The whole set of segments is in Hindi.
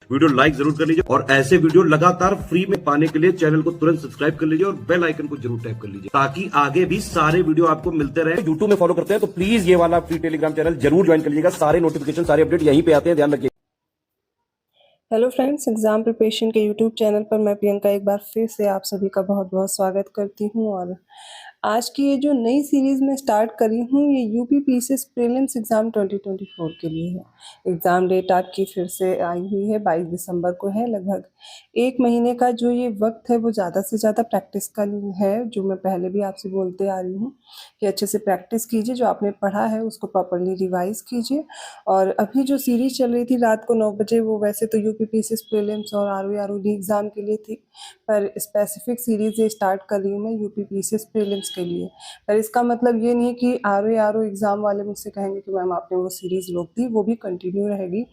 वीडियो लाइक जरूर कर लीजिए और ऐसे वीडियो लगातार फ्री में पाने के लिए चैनल को तुरंत सब्सक्राइब कर लीजिए और बेल आइकन को जरूर टैप कर लीजिए ताकि आगे भी सारे वीडियो आपको मिलते रहे। यूट्यूब में फॉलो करते हैं तो प्लीज ये वाला फ्री टेलीग्राम चैनल जरूर ज्वाइन कर लीजिएगा। सारे नोटिफिकेशन सारे अपडेट यहीं पे आते हैं, ध्यान रखिए। हेलो फ्रेंड्स, एग्ज़ाम प्रिपरेशन के यूट्यूब चैनल पर मैं प्रियंका एक बार फिर से आप सभी का बहुत बहुत स्वागत करती हूं। और आज की ये जो नई सीरीज़ में स्टार्ट करी हूं ये यूपी पीसीएस प्रीलिम्स एग्ज़ाम 2024 के लिए है। एग्ज़ाम डेट आपकी फिर से आई हुई है, 22 दिसंबर को है। लगभग 1 महीने का जो ये वक्त है वो ज़्यादा से ज़्यादा प्रैक्टिस का है, जो मैं पहले भी आपसे बोलते आ रही हूँ कि अच्छे से प्रैक्टिस कीजिए, जो आपने पढ़ा है उसको प्रॉपरली रिवाइज़ कीजिए। और अभी जो सीरीज़ चल रही थी रात को 9 बजे वो वैसे तो यूपी पीसीएस प्रीलिम्स और आरओई एग्ज़ाम के लिए थी, पर स्पेसिफिक सीरीज़ ये स्टार्ट कर रही हूँ मैं यूपी पीसीएस प्रीलिम्स के लिए। पर इसका मतलब ये नहीं है कि आरओई एग्ज़ाम वाले मुझसे कहेंगे कि मैम आपने वो सीरीज़ रोक दी, वो भी कंटिन्यू रहेगी।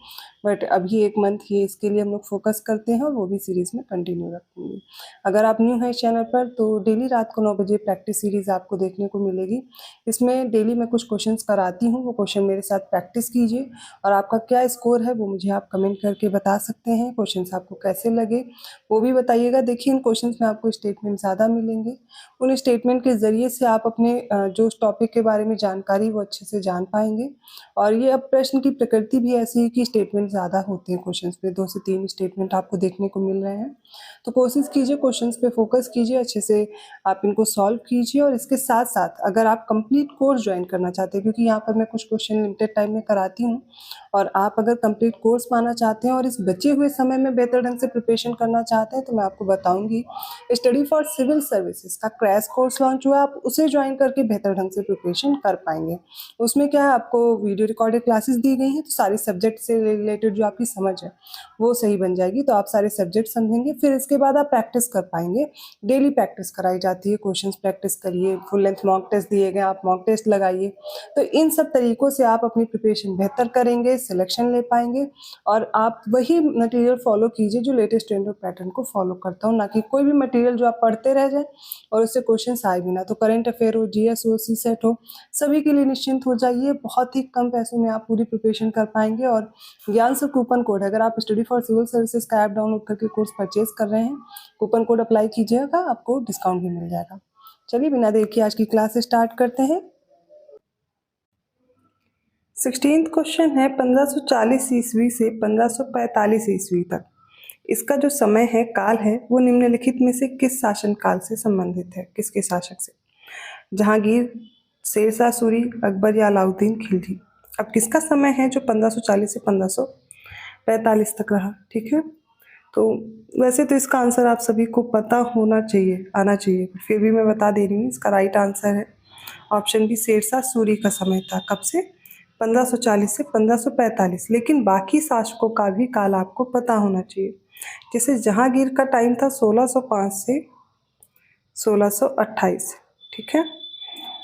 बट अभी 1 मंथ ये इसके लिए हम लोग फोकस करते हैं और वो भी सीरीज़ में कंटिन्यू रखूँगी। अगर आप न्यू हैं इस चैनल पर तो डेली रात को 9 बजे प्रैक्टिस सीरीज़ आपको देखने को मिलेगी। इसमें डेली मैं कुछ क्वेश्चंस कराती हूँ, वो क्वेश्चन मेरे साथ प्रैक्टिस कीजिए और आपका क्या स्कोर है वो मुझे आप कमेंट करके बता सकते हैं। क्वेश्चंस आपको कैसे लगे वो भी बताइएगा। देखिए, इन क्वेश्चंस में आपको स्टेटमेंट ज़्यादा मिलेंगे, उन स्टेटमेंट के ज़रिए से आप अपने जो टॉपिक के बारे में जानकारी वो अच्छे से जान पाएंगे। और ये अब प्रश्न की प्रकृति भी ऐसी है कि स्टेटमेंट ज़्यादा होते हैं क्वेश्चंस में, 2 से 3 स्टेटमेंट आपको देखने को मिल रहे हैं। तो कोशिश कीजिए क्वेश्चंस पे फोकस कीजिए, अच्छे से आप इनको सॉल्व कीजिए। और इसके साथ साथ अगर आप कंप्लीट कोर्स ज्वाइन करना चाहते हैं, क्योंकि यहाँ पर मैं कुछ क्वेश्चन लिमिटेड टाइम में कराती हूँ, और आप अगर कंप्लीट कोर्स पाना चाहते हैं और इस बचे हुए समय में बेहतर ढंग से प्रिपरेशन करना चाहते हैं तो मैं आपको बताऊंगी स्टडी फॉर सिविल सर्विसेज का क्रैश कोर्स लॉन्च हुआ, आप उसे ज्वाइन करके बेहतर ढंग से प्रिपरेशन कर पाएंगे। उसमें क्या है, आपको वीडियो रिकॉर्डेड क्लासेस दी गई हैं, तो सारे सब्जेक्ट से रिलेटेड जो आपकी समझ है वो सही बन जाएगी, तो आप सारे सब्जेक्ट समझेंगे। फिर इसके बाद आप प्रैक्टिस कर पाएंगे। डेली प्रैक्टिस कराई जाती है, क्वेश्चंस प्रैक्टिस करिए, फुल लेंथ मॉक टेस्ट दिए गए, आप मॉक टेस्ट लगाइए। तो इन सब तरीकों से आप अपनी प्रिपरेशन बेहतर करेंगे, सिलेक्शन ले पाएंगे। और आप वही मटेरियल फॉलो कीजिए जो लेटेस्ट ट्रेंड और पैटर्न को फॉलो करता हूँ, ना कि कोई भी मटेरियल जो आप पढ़ते रह जाए और उससे क्वेश्चंस आए भी ना। तो करंट अफेयर हो, जीएस हो, सीसेट हो, सभी के लिए निश्चिंत हो जाइए। बहुत ही कम पैसों में आप पूरी प्रिपरेशन कर पाएंगे। और ज्ञान से कूपन कोड, अगर आप स्टडी फॉर सिविल सर्विसेज का ऐप डाउनलोड करके कोर्स परचेज कर रहे हैं, कूपन कोड अप्लाई कीजिएगा, आपको डिस्काउंट भी मिल जाएगा। चलिए बिना देर किए आज की क्लास स्टार्ट करते हैं। 16th क्वेश्चन है 1540 ईस्वी से 1545 ईस्वी तक। इसका जो समय है, काल है, वो निम्नलिखित में से किस शासन काल से संबंधित है, किसके शासक से? जहांगीर, शेरशाह सूरी, अकबर या अलाउद्दीन खिलजी। अब किसका समय है जो 1540 से 1545 तक रहा? ठीक है, तो वैसे तो इसका आंसर आप सभी को पता होना चाहिए, आना चाहिए, फिर भी मैं बता दे रही हूँ। इसका राइट आंसर है ऑप्शन बी, शेरशाह सूरी का समय था। कब से? 1540 से 1545। लेकिन बाकी शासकों का भी काल आपको पता होना चाहिए। जैसे जहांगीर का टाइम था 1605 से 1628। ठीक है,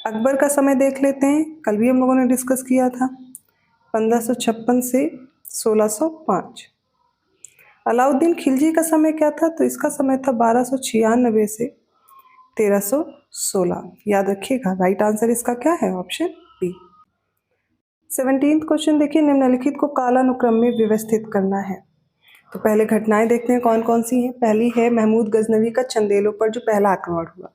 अकबर का समय देख लेते हैं, कल भी हम लोगों ने डिस्कस किया था, 1556 से 1605। अलाउद्दीन खिलजी का समय क्या था? तो इसका समय था 1296 से 1316। याद रखिएगा, राइट आंसर इसका क्या है? Option B. 17th क्वेश्चन देखिए, निम्नलिखित को कालानुक्रम में व्यवस्थित करना है। तो पहले घटनाएं देखते हैं कौन कौन सी हैं। पहली है महमूद गजनवी का चंदेलों पर जो पहला आक्रमण हुआ।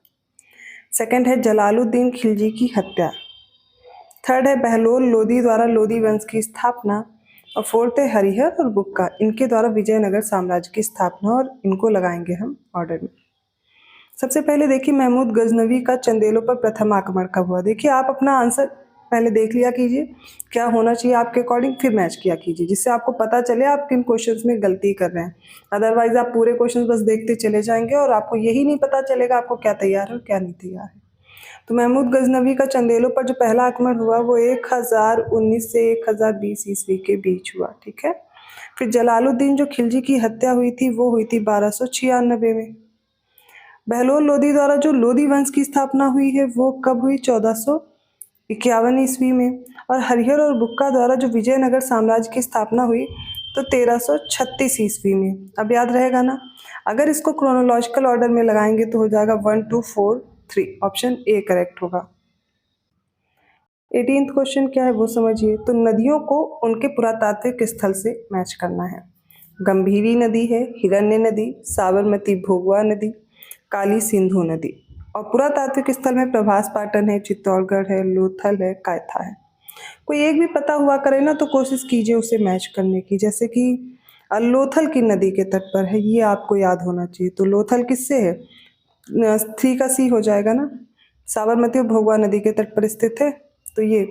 सेकंड है जलालुद्दीन खिलजी की हत्या। थर्ड है बहलोल लोदी द्वारा लोदी वंश की स्थापना। और फोर्थ है हरिहर और बुक्का, इनके द्वारा विजयनगर साम्राज्य की स्थापना। और इनको लगाएंगे हम ऑर्डर में। सबसे पहले देखिए, महमूद गजनवी का चंदेलों पर प्रथम आक्रमण कब हुआ? देखिए, आप अपना आंसर पहले देख लिया कीजिए क्या होना चाहिए आपके अकॉर्डिंग, फिर मैच किया कीजिए, जिससे आपको पता चले आप किन क्वेश्चंस में गलती कर रहे हैं। अदरवाइज आप पूरे क्वेश्चंस बस देखते चले जाएंगे और आपको यही नहीं पता चलेगा आपको क्या तैयार है और क्या नहीं तैयार है। तो महमूद गजनवी का चंदेलों पर जो पहला आक्रमण हुआ वो 1019 से 1020 ईस्वी के बीच हुआ। ठीक है, फिर जलालुद्दीन जो खिलजी की हत्या हुई थी वो हुई थी 1296 में। बहलोल लोदी द्वारा जो लोदी वंश की स्थापना हुई है वो कब हुई? 1451 ईस्वी में। और हरिहर और बुक्का द्वारा जो विजयनगर साम्राज्य की स्थापना हुई तो 1336 ईस्वी में। अब याद रहेगा ना, अगर इसको क्रोनोलॉजिकल ऑर्डर में लगाएंगे तो हो जाएगा 1 2 4 3, ऑप्शन ए करेक्ट होगा। 18th क्वेश्चन क्या है वो समझिए। तो नदियों को उनके पुरातात्विक स्थल से मैच करना है। गंभीरी नदी है, हिरण्य नदी, साबरमती भोगवा नदी, काली सिंधु नदी। और पुरातात्विक स्थल में प्रभास पाटन है, चित्तौड़गढ़ है, लोथल है, कायथा है। कोई एक भी पता हुआ करे ना तो कोशिश कीजिए उसे मैच करने की। जैसे कि लोथल की नदी के तट पर है, ये आपको याद होना चाहिए। तो लोथल किससे है? 3 का सी हो जाएगा ना। साबरमती और भोगवा नदी के तट पर स्थित है, तो ये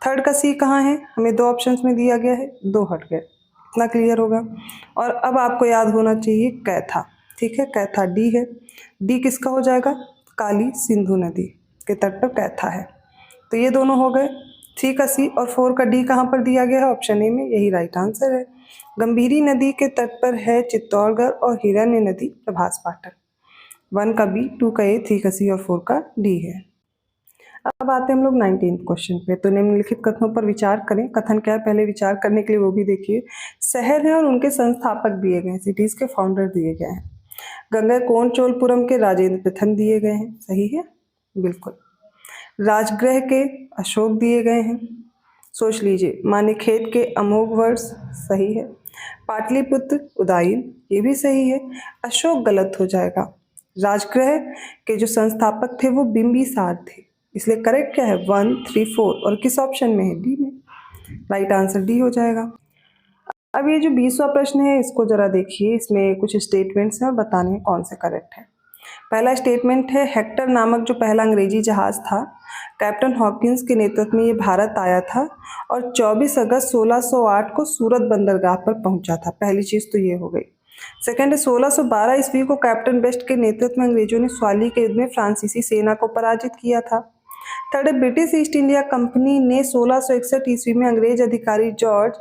3rd का सी कहाँ है? हमें 2 ऑप्शंस में दिया गया है, 2 हट गए। इतना क्लियर होगा। और अब आपको याद होना चाहिए कैथा, ठीक है, कैथा डी है। डी किसका हो जाएगा? काली सिंधु नदी के तट पर कैथा है। तो ये दोनों हो गए। 3 का सी और 4 का डी कहाँ पर दिया गया है? ऑप्शन ए में, यही राइट आंसर है। गंभीरी नदी के तट पर है चित्तौड़गढ़ और हिरण्य नदी प्रभास पाटन। 1 का बी, 2 का ए, 3 का सी और 4 का डी है। अब आते हैं हम लोग 19th क्वेश्चन पे। तो निम्नलिखित कथनों पर विचार करें। कथन क्या है पहले विचार करने के लिए वो भी देखिए। शहर है और उनके संस्थापक दिए गए हैं, सिटीज के फाउंडर दिए गए हैं। गंगैकोंड चोलपुरम के राजेंद्र प्रथम दिए गए हैं, सही है, बिल्कुल। राजगृह के अशोक दिए गए हैं, सोच लीजिए। मानेखेत के अमोघ वर्ष, सही है। पाटलिपुत्र उदाईन, ये भी सही है। अशोक गलत हो जाएगा। राजगृह के जो संस्थापक थे वो बिंबिसार थे, इसलिए करेक्ट क्या है? 1, 3, 4 और किस ऑप्शन में है? डी में। राइट आंसर डी हो जाएगा। अब ये जो 20वां प्रश्न है इसको जरा देखिए। इसमें कुछ स्टेटमेंट्स हैं और बताने हैं कौन से करेक्ट है। पहला स्टेटमेंट है, हेक्टर नामक जो पहला अंग्रेजी जहाज था, कैप्टन हॉकिंस के नेतृत्व में ये भारत आया था और 24 अगस्त 1608 को सूरत बंदरगाह पर पहुंचा था। पहली चीज़ तो ये हो गई। सेकंड है, 1612 ईस्वी को कैप्टन बेस्ट के नेतृत्व में अंग्रेजों ने स्वाली के युद्ध में फ्रांसीसी सेना को पराजित किया था। थर्ड है, ब्रिटिश ईस्ट इंडिया कंपनी ने 1661 ईस्वी में अंग्रेज अधिकारी जॉर्ज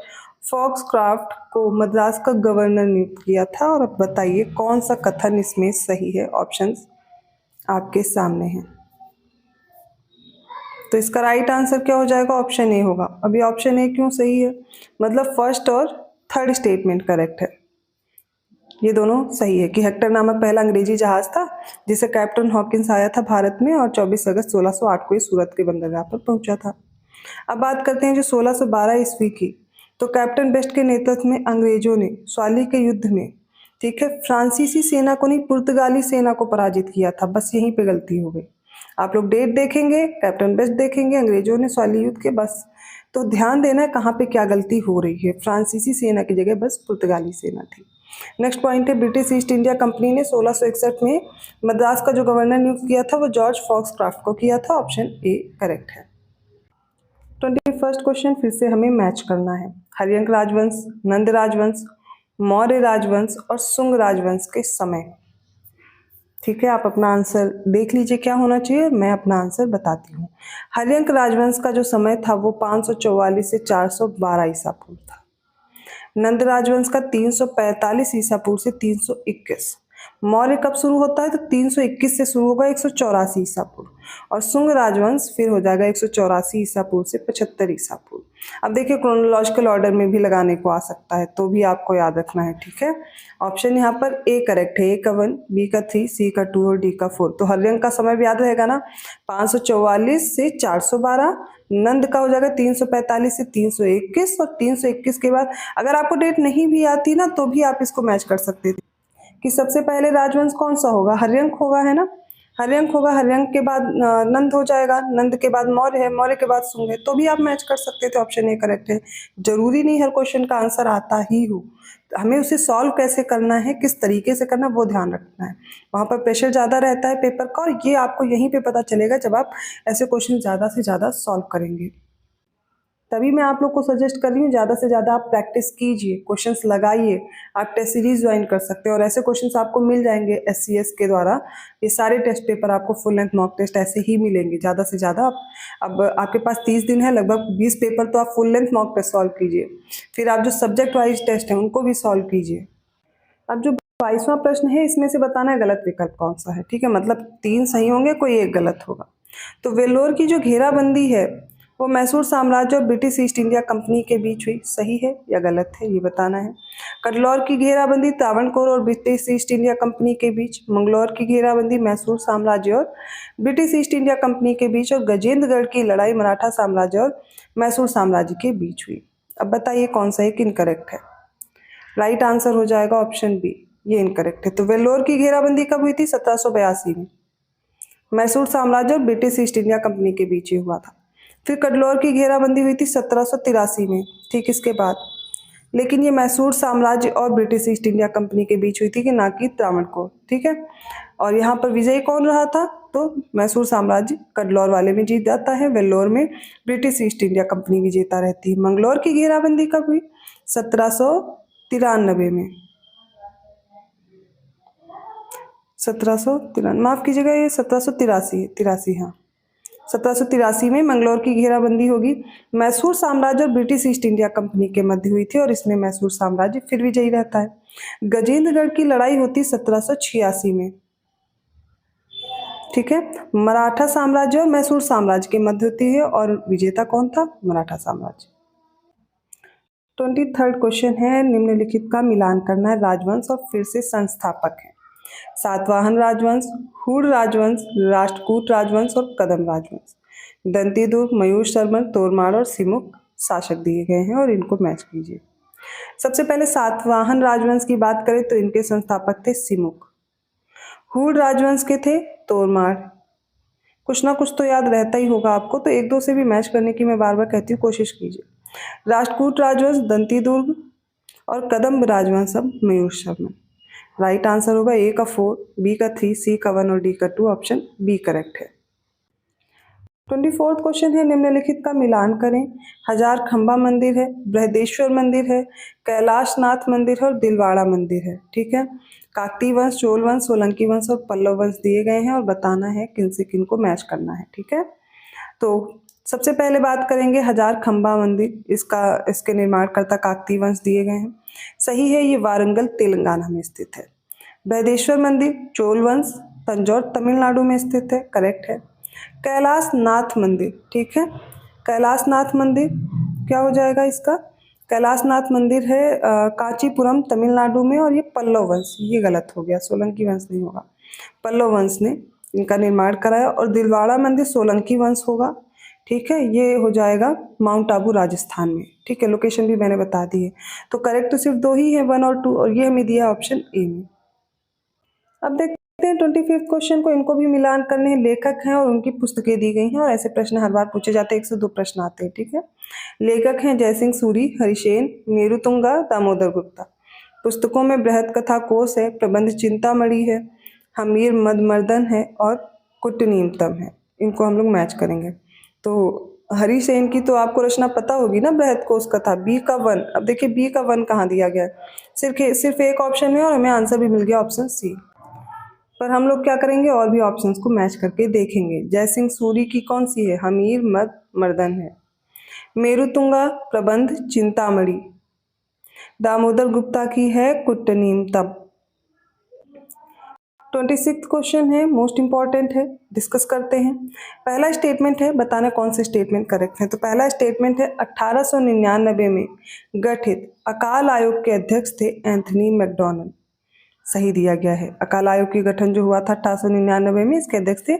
फॉक्सक्राफ्ट को मद्रास का गवर्नर नियुक्त किया था। और अब बताइए कौन सा कथन इसमें सही है? ऑप्शंस आपके सामने हैं। तो इसका राइट आंसर क्या हो जाएगा? ऑप्शन ए होगा। अभी ऑप्शन ए क्यों सही है? मतलब फर्स्ट और थर्ड स्टेटमेंट करेक्ट है, ये दोनों सही है कि हेक्टर नामक पहला अंग्रेजी जहाज था जिसे कैप्टन हॉकिंस आया था भारत में और 24 अगस्त 1608 को ही सूरत के बंदरगाह पर पहुंचा था। अब बात करते हैं जो 1612 ईस्वी की। तो कैप्टन बेस्ट के नेतृत्व में अंग्रेजों ने स्वाली के युद्ध में, ठीक है, फ्रांसीसी सेना को नहीं पुर्तगाली सेना को पराजित किया था। बस यहीं पे गलती हो गई। आप लोग डेट देखेंगे, कैप्टन बेस्ट देखेंगे, अंग्रेजों ने स्वाली युद्ध के, बस तो ध्यान देना है कहाँ पे क्या गलती हो रही है। फ्रांसीसी सेना की जगह बस पुर्तगाली सेना थी। नेक्स्ट पॉइंट है, ब्रिटिश ईस्ट इंडिया कंपनी ने 1661 में मद्रास का जो गवर्नर नियुक्त किया था वो जॉर्ज फॉक्सक्राफ्ट को किया था। ऑप्शन ए करेक्ट है। 21st क्वेश्चन फिर से हमें मैच करना है। हर्यंक राजवंश, नंद राजवंश, मौर्य राजवंश और शुंग राजवंश के समय, ठीक है। आप अपना आंसर देख लीजिए क्या होना चाहिए, मैं अपना आंसर बताती हूँ। हर्यंक राजवंश का जो समय था वो 544 से 412 ईसा पूर्व था। नंद राजवंश का 345 ईसा पूर्व से 321। मौर्य कब शुरू होता है? तो 321 से शुरू होगा 184 ईसा पूर्व। और शुंग राजवंश फिर हो जाएगा 184 ईसा पूर्व से 75 ईसा पूर्व। अब देखिए क्रोनोलॉजिकल ऑर्डर में भी लगाने को आ सकता है, तो भी आपको याद रखना है, ठीक है। ऑप्शन यहाँ पर ए करेक्ट है। ए का 1, बी का 3, सी का 2 और डी का 4। तो हर्यंक का समय भी याद रहेगा ना, 544 से 412। नंद का हो जाएगा 345 से 321 और 321 के बाद अगर आपको डेट नहीं भी आती ना तो भी आप इसको मैच कर सकते थे कि सबसे पहले राजवंश कौन सा होगा? हर्यंक होगा, है ना। हर्यंक होगा, हर्यंक के बाद नंद हो जाएगा, नंद के बाद मौर्य है, मौर्य के बाद शुंग है, तो भी आप मैच कर सकते थे। ऑप्शन ए करेक्ट है। जरूरी नहीं हर क्वेश्चन का आंसर आता ही हो, हमें उसे सॉल्व कैसे करना है, किस तरीके से करना है, वो ध्यान रखना है। वहाँ पर प्रेशर ज़्यादा रहता है पेपर का, और ये आपको यहीं पे पता चलेगा जब आप ऐसे क्वेश्चन ज़्यादा से ज़्यादा सॉल्व करेंगे। तभी मैं आप लोग को सजेस्ट कर रही हूँ ज़्यादा से ज़्यादा आप प्रैक्टिस कीजिए, क्वेश्चंस लगाइए। आप टेस्ट सीरीज ज्वाइन कर सकते हैं और ऐसे क्वेश्चंस आपको मिल जाएंगे SCS के द्वारा। ये सारे टेस्ट पेपर आपको फुल लेंथ मॉक टेस्ट ऐसे ही मिलेंगे ज़्यादा से ज़्यादा। अब आपके पास 30 दिन है, लगभग 20 पेपर तो आप full length mock test solve कीजिए। फिर आप जो सब्जेक्ट वाइज टेस्ट हैं उनको भी सॉल्व कीजिए। अब जो 22वां प्रश्न है इसमें से बताना है गलत विकल्प कौन सा है, ठीक है। मतलब 3 सही होंगे, कोई एक गलत होगा। तो वेल्लोर की जो घेराबंदी है वो मैसूर साम्राज्य और ब्रिटिश ईस्ट इंडिया कंपनी के बीच हुई, सही है या गलत है ये बताना है। कटलौर की घेराबंदी त्रावणकोर और ब्रिटिश ईस्ट इंडिया कंपनी के बीच। मंगलौर की घेराबंदी मैसूर साम्राज्य और ब्रिटिश ईस्ट इंडिया कंपनी के बीच। और गजेंद्रगढ़ की लड़ाई मराठा साम्राज्य और मैसूर साम्राज्य के बीच हुई। अब बताइए कौन सा एक इनकरेक्ट है। राइट आंसर हो जाएगा ऑप्शन बी, ये इनकरेक्ट है। तो वेल्लोर की घेराबंदी कब हुई थी? 1782 में। मैसूर साम्राज्य और ब्रिटिश ईस्ट इंडिया कंपनी के बीच ही हुआ था। फिर कडलौर की घेराबंदी हुई थी 1783 में, ठीक इसके बाद। लेकिन ये मैसूर साम्राज्य और ब्रिटिश ईस्ट इंडिया कंपनी के बीच हुई थी कि ना कि त्रावणकोर, ठीक है। और यहाँ पर विजयी कौन रहा था? तो मैसूर साम्राज्य कडलौर वाले में जीत जाता है, वेल्लोर में ब्रिटिश ईस्ट इंडिया कंपनी विजेता रहती है। मंगलौर की घेराबंदी कब हुई? 1793 में। 1793, माफ कीजिएगा, ये 1783 है, 83, हाँ 1783 में मंगलौर की घेराबंदी होगी। मैसूर साम्राज्य और ब्रिटिश ईस्ट इंडिया कंपनी के मध्य हुई थी और इसमें मैसूर साम्राज्य फिर विजयी रहता है। गजेंद्रगढ़ की लड़ाई होती 1786 में, ठीक है। मराठा साम्राज्य और मैसूर साम्राज्य के मध्य होती है और विजेता कौन था? मराठा साम्राज्य। 23rd क्वेश्चन है, निम्नलिखित का मिलान करना है। राजवंश और फिर से संस्थापक है। सातवाहन राजवंश, हुड़ राजवंश, राष्ट्रकूट राजवंश और कदम राजवंश। दंतीदुर्ग, मयूर शर्मन, तोरमाड़ और सिमुक शासक दिए गए हैं और इनको मैच कीजिए। सबसे पहले सातवाहन राजवंश की बात करें तो इनके संस्थापक थे सिमुक। हुड़ राजवंश के थे तोरमाड़। कुछ ना कुछ तो याद रहता ही होगा आपको, तो एक दो से भी मैच करने की मैं बार बार कहती हूँ, कोशिश कीजिए। राष्ट्रकूट राजवंश दंतीदुर्ग और कदम्ब राजवंश अब मयूर शर्मन। राइट आंसर होगा ए का 4, बी का 3, सी का 1 और डी का 2, ऑप्शन बी करेक्ट है। 24th क्वेश्चन है, निम्नलिखित का मिलान करें। हजार खंबा मंदिर है, बृहदेश्वर मंदिर है, कैलाशनाथ मंदिर है और दिलवाड़ा मंदिर है, ठीक है। काकतीय वंश, चोल वंश, सोलंकी वंश और पल्लव वंश दिए गए हैं और बताना है किन से किन को मैच करना है, ठीक है। तो सबसे पहले बात करेंगे हजार खंबा मंदिर, इसके निर्माणकर्ता काकतीय वंश दिए गए हैं, सही है, ये वारंगल तेलंगाना में स्थित है। बृहदेश्वर मंदिर चोल वंश, तंजौर तमिलनाडु में स्थित है, करेक्ट है। कैलाशनाथ मंदिर, ठीक है, कैलाशनाथ मंदिर क्या हो जाएगा इसका? कैलाशनाथ मंदिर है कांचीपुरम तमिलनाडु में और ये पल्लव वंश, ये गलत हो गया, सोलंकी वंश नहीं होगा, पल्लव वंश ने इनका निर्माण कराया। और दिलवाड़ा मंदिर सोलंकी वंश होगा, ठीक है, ये हो जाएगा माउंट आबू राजस्थान में, ठीक है, लोकेशन भी मैंने बता दी है। तो करेक्ट तो सिर्फ दो ही है, 1 और 2, और ये हमें दिया ऑप्शन ए में। अब देखते हैं 25th क्वेश्चन को, इनको भी मिलान करने हैं। लेखक हैं और उनकी पुस्तकें दी गई हैं और ऐसे प्रश्न हर बार पूछे जाते हैं, 102 प्रश्न आते हैं, ठीक है। लेखक हैं जयसिंह सूरी, हरिसेन, मेरुतुंगा, दामोदर गुप्ता। पुस्तकों में बृहद कथा कोश है, प्रबंध चिंतामणि है, हमीर मदमर्दन है और कुट्टनीमतम है। इनको हम लोग मैच करेंगे। तो हरिसेन की तो आपको रचना पता होगी ना, बृहद कोश कथा, बी का 1। अब देखिए बी का 1 कहाँ दिया गया है, सिर्फ एक ऑप्शन है और हमें आंसर भी मिल गया ऑप्शन सी। पर हम लोग क्या करेंगे, और भी ऑप्शंस को मैच करके देखेंगे। जयसिंह सूरी की कौन सी है? हमीर मदमर्दन है। मेरुतुंगा प्रबंध चिंतामणि। दामोदर गुप्ता की है कुट्टनीमतम। 26th क्वेश्चन है, मोस्ट इंपॉर्टेंट है, डिस्कस करते हैं। पहला स्टेटमेंट है, बताना कौन से स्टेटमेंट करेक्ट है। तो पहला स्टेटमेंट है 1899 में गठित अकाल आयोग के अध्यक्ष थे एंथनी मैकडॉनल्ड, सही दिया गया है। अकाल आयोग की गठन जो हुआ था 1899 में, इसके अध्यक्ष थे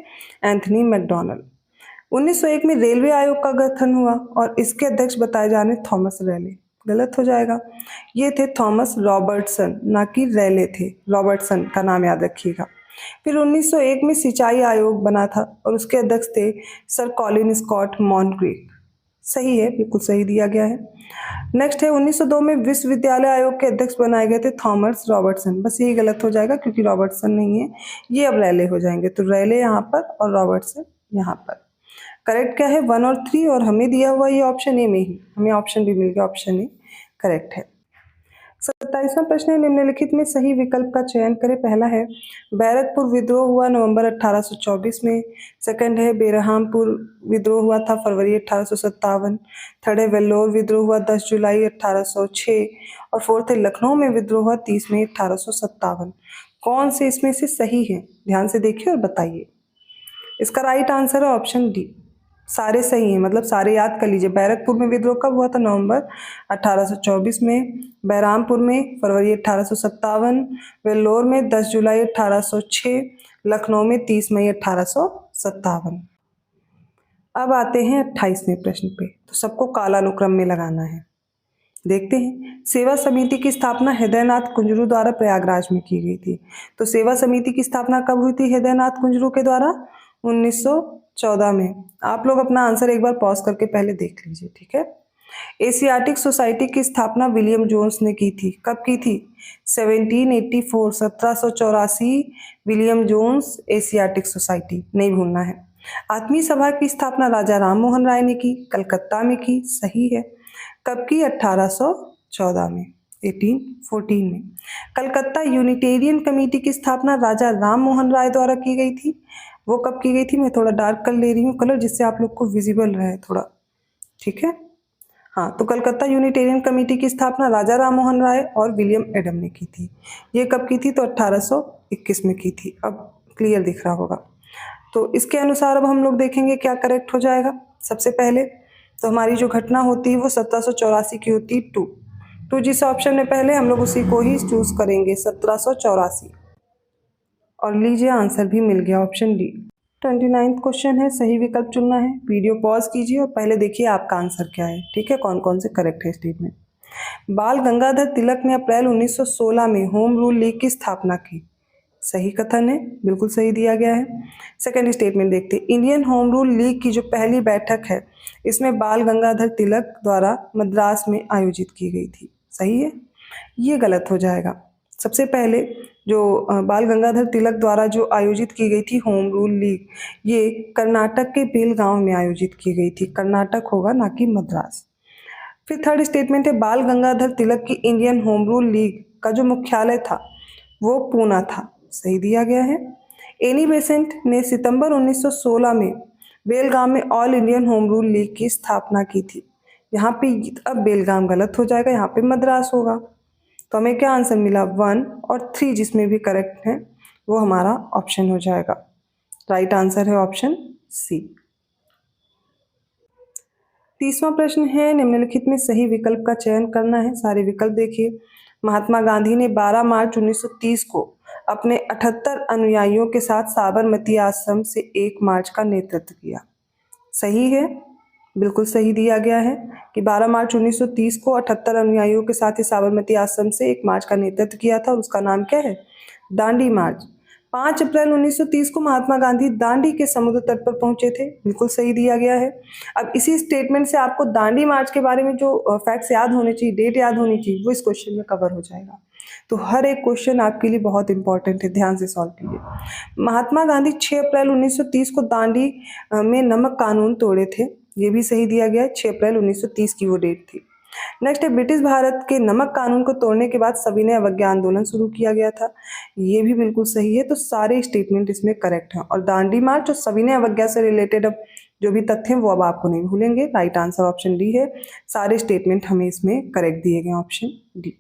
एंथनी मैकडॉनल्ड। 1901 में रेलवे आयोग का गठन हुआ और इसके अध्यक्ष बताए जाने थॉमस रैले, गलत हो जाएगा, ये थे थॉमस रॉबर्टसन, ना कि रैले थे, रॉबर्टसन का नाम याद रखिएगा। फिर 1901 में सिंचाई आयोग बना था और उसके अध्यक्ष थे सर कॉलिन स्कॉट मॉन्क्रीक, सही है, बिल्कुल सही दिया गया है। नेक्स्ट है 1902 में विश्वविद्यालय आयोग के अध्यक्ष बनाए गए थे थॉमस रॉबर्टसन, बस यही गलत हो जाएगा क्योंकि रॉबर्टसन नहीं है, ये अब रैले हो जाएंगे। तो रैले यहाँ पर और रॉबर्टसन यहाँ पर। करेक्ट क्या है? 1 और 3, और हमें दिया हुआ ये ऑप्शन ए में ही, हमें ऑप्शन भी मिल गया, ऑप्शन ए करेक्ट है। 27वां प्रश्न है, निम्नलिखित में सही विकल्प का चयन करें। पहला है बैरकपुर विद्रोह हुआ नवंबर 1824 में। सेकंड है बेरहामपुर विद्रोह हुआ था फरवरी 1857। थर्ड है वेल्लोर विद्रोह हुआ 10 जुलाई 1806 और फोर्थ है लखनऊ में विद्रोह हुआ 30 मई 1857। कौन से इसमें से सही है? ध्यान से देखिए और बताइए। इसका राइट आंसर है ऑप्शन डी, सारे सही हैं, मतलब सारे याद कर लीजिए। बैरकपुर में विद्रोह कब हुआ था? नवंबर 1824 में। बहरामपुर में फरवरी 1857, वेल्लोर में 10 जुलाई 1806, लखनऊ में 30 मई 1857। अब आते हैं 28वें प्रश्न पे। तो सबको कालानुक्रम में लगाना है, देखते हैं। सेवा समिति की स्थापना हृदयनाथ कुंजरू द्वारा प्रयागराज में की गई थी। तो सेवा समिति की स्थापना कब हुई थी हृदयनाथ कुंजरू के द्वारा? 1914 में। आप लोग अपना आंसर एक बार पॉज करके पहले देख लीजिए, ठीक है। एशियाटिक सोसाइटी की स्थापना विलियम जोन्स ने की थी। कब की थी? 1784, 1784। विलियम जोन्स एशियाटिक सोसाइटी, नहीं भूलना है। आत्मीय सभा की स्थापना राजा राम मोहन राय ने की, कलकत्ता में की, सही है। कब की? 1814 में, 1814 में। कलकत्ता यूनिटेरियन कमेटी की स्थापना राजा राम मोहन राय द्वारा की गई थी। वो कब की गई थी? मैं थोड़ा डार्क कर ले रही हूँ कलर, जिससे आप लोग को विजिबल रहे थोड़ा, ठीक है। हाँ, तो कलकत्ता यूनिटेरियन कमेटी की स्थापना राजा राम मोहन राय और विलियम एडम ने की थी। ये कब की थी? तो 1821 में की थी। अब क्लियर दिख रहा होगा। तो इसके अनुसार अब हम लोग देखेंगे क्या करेक्ट हो जाएगा। सबसे पहले तो हमारी जो घटना होती है वो 1784 की होती है। टू जिस ऑप्शन में पहले हम लोग उसी को ही चूज करेंगे, 1784। और लीजिए आंसर भी मिल गया, ऑप्शन डी। 29वां क्वेश्चन है, सही विकल्प चुनना है। वीडियो पॉज कीजिए और पहले देखिए आपका आंसर क्या है, ठीक है, कौन कौन से करेक्ट है स्टेटमेंट। बाल गंगाधर तिलक ने अप्रैल 1916 में होम रूल लीग की स्थापना की। सही कथन है, बिल्कुल सही दिया गया है। सेकंड स्टेटमेंट देखते हैं। इंडियन होम रूल लीग की जो पहली बैठक है इसमें बाल गंगाधर तिलक द्वारा मद्रास में आयोजित की गई थी। सही है, ये गलत हो जाएगा। सबसे पहले जो बाल गंगाधर तिलक द्वारा जो आयोजित की गई थी होम रूल लीग, ये कर्नाटक के बेलगांव में आयोजित की गई थी। कर्नाटक होगा, ना कि मद्रास। फिर थर्ड स्टेटमेंट है, बाल गंगाधर तिलक की इंडियन होम रूल लीग का जो मुख्यालय था वो पूना था। सही दिया गया है। एनी बेसेंट ने सितंबर 1916 में बेलगाम में all Indian home rule league की स्थापना की थी। यहाँ पे अब बेलगाम गलत हो जाएगा, यहाँ पे मद्रास होगा। तो हमें क्या आंसर मिला? 1 और 3 जिसमें भी करेक्ट है वो हमारा ऑप्शन हो जाएगा। राइट आंसर है ऑप्शन सी। 30वां प्रश्न है, निम्नलिखित में सही विकल्प का चयन करना है। सारे विकल्प देखिए। महात्मा गांधी ने 12 मार्च 1930 को अपने 78 अनुयायियों के साथ साबरमती आश्रम से 1 मार्च का नेतृत्व किया। सही है, बिल्कुल सही दिया गया है कि 12 मार्च 1930 को 78 अनुयायियों के साथ ही साबरमती आश्रम से 1 मार्च का नेतृत्व किया था और उसका नाम क्या है? दांडी मार्च। 5 अप्रैल 1930 को महात्मा गांधी दांडी के समुद्र तट पर पहुंचे थे। बिल्कुल सही दिया गया है। अब इसी स्टेटमेंट से आपको दांडी मार्च के बारे में जो फैक्ट्स याद होने चाहिए, डेट याद होनी चाहिए, वो इस क्वेश्चन में कवर हो जाएगा। तो हर एक क्वेश्चन आपके लिए बहुत इंपॉर्टेंट है, ध्यान से सॉल्व कीजिए। महात्मा गांधी 6 अप्रैल 1930 को दांडी में नमक कानून तोड़े थे। ये भी सही दिया गया है, 6 अप्रैल 1930 की वो डेट थी। नेक्स्ट है, ब्रिटिश भारत के नमक कानून को तोड़ने के बाद सविनय अवज्ञा आंदोलन शुरू किया गया था। ये भी बिल्कुल सही है। तो सारे स्टेटमेंट इसमें करेक्ट हैं और दांडी मार्च और सविनय अवज्ञा से रिलेटेड अब जो भी तथ्य हैं वो अब आपको नहीं भूलेंगे। राइट आंसर ऑप्शन डी है। सारे स्टेटमेंट हमें इसमें करेक्ट दिए गए, ऑप्शन डी।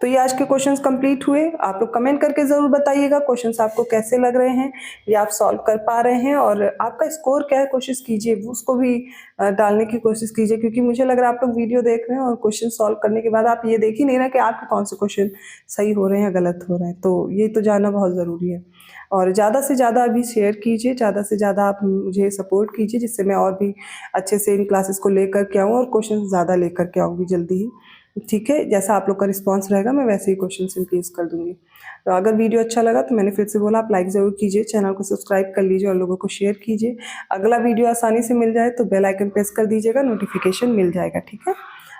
तो ये आज के क्वेश्चंस कंप्लीट हुए। आप लोग कमेंट करके ज़रूर बताइएगा क्वेश्चंस आपको कैसे लग रहे हैं, या आप सॉल्व कर पा रहे हैं, और आपका स्कोर क्या है कोशिश कीजिए उसको भी डालने की कोशिश कीजिए, क्योंकि मुझे लग रहा है आप लोग वीडियो देख रहे हैं और क्वेश्चन सॉल्व करने के बाद आप ये देख ही नहीं रहे कि आपके कौन से क्वेश्चन सही हो रहे हैं या गलत हो रहे हैं। तो ये तो जानना बहुत ज़रूरी है। और ज़्यादा से ज़्यादा अभी शेयर कीजिए, ज़्यादा से ज़्यादा आप मुझे सपोर्ट कीजिए, जिससे मैं और भी अच्छे से इन क्लासेस को लेकर के आऊँ और क्वेश्चन ज़्यादा लेकर के आऊँगी जल्दी ही। ठीक है, जैसा आप लोग का रिस्पांस रहेगा मैं वैसे ही क्वेश्चन इंक्रीज कर दूंगी। तो अगर वीडियो अच्छा लगा तो मैंने फिर से बोला, आप लाइक ज़रूर कीजिए, चैनल को सब्सक्राइब कर लीजिए और लोगों को शेयर कीजिए। अगला वीडियो आसानी से मिल जाए तो बेल आइकन प्रेस कर दीजिएगा, नोटिफिकेशन मिल जाएगा। ठीक है,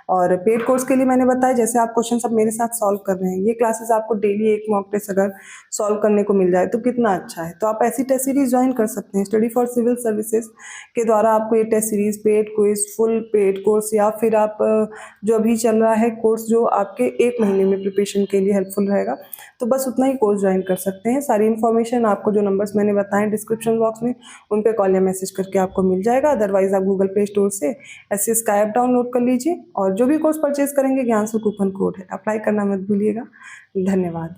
और पेड कोर्स के लिए मैंने बताया, जैसे आप क्वेश्चन सब मेरे साथ सॉल्व कर रहे हैं, ये क्लासेस आपको डेली एक मॉक टेस्ट अगर सॉल्व करने को मिल जाए तो कितना अच्छा है। तो आप ऐसी टेस्ट सीरीज ज्वाइन कर सकते हैं। स्टडी फॉर सिविल सर्विसेज के द्वारा आपको ये test series, paid quiz, full paid course, या फिर आप जो अभी चल रहा है कोर्स जो आपके 1 महीने में प्रिपरेशन के लिए हेल्पफुल रहेगा, तो बस उतना ही कोर्स ज्वाइन कर सकते हैं। सारी इन्फॉर्मेशन आपको जो नंबर्स मैंने बताए डिस्क्रिप्शन बॉक्स में, उन पे कॉल या मैसेज करके आपको मिल जाएगा। अदरवाइज आप गूगल प्ले स्टोर से SCS का ऐप डाउनलोड कर लीजिए, और जो भी कोर्स परचेज करेंगे ज्ञानसु कूपन कोड है, अप्लाई करना मत भूलिएगा। धन्यवाद।